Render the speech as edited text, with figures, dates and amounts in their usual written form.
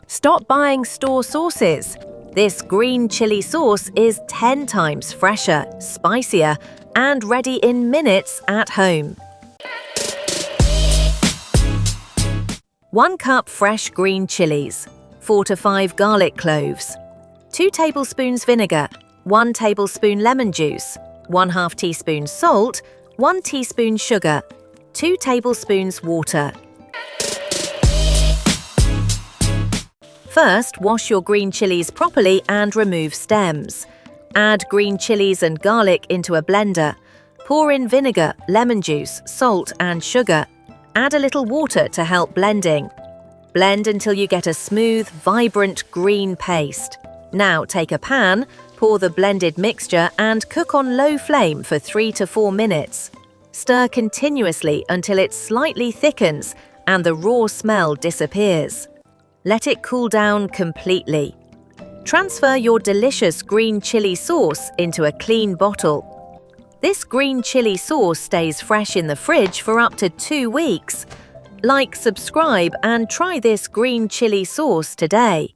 Stop buying store sauces. This green chili sauce is 10 times fresher, spicier, and ready in minutes at home. 1 cup fresh green chilies, 4 to 5 garlic cloves, 2 tablespoons vinegar, 1 tablespoon lemon juice, 1/2 teaspoon salt, 1 teaspoon sugar, 2 tablespoons water. First, wash your green chilies properly and remove stems. Add green chilies and garlic into a blender. Pour in vinegar, lemon juice, salt and sugar. Add a little water to help blending. Blend until you get a smooth, vibrant green paste. Now take a pan, pour the blended mixture and cook on low flame for 3 to 4 minutes. Stir continuously until it slightly thickens and the raw smell disappears. Let it cool down completely. Transfer your delicious green chili sauce into a clean bottle. This green chili sauce stays fresh in the fridge for up to 2 weeks. Like, subscribe, and try this green chili sauce today.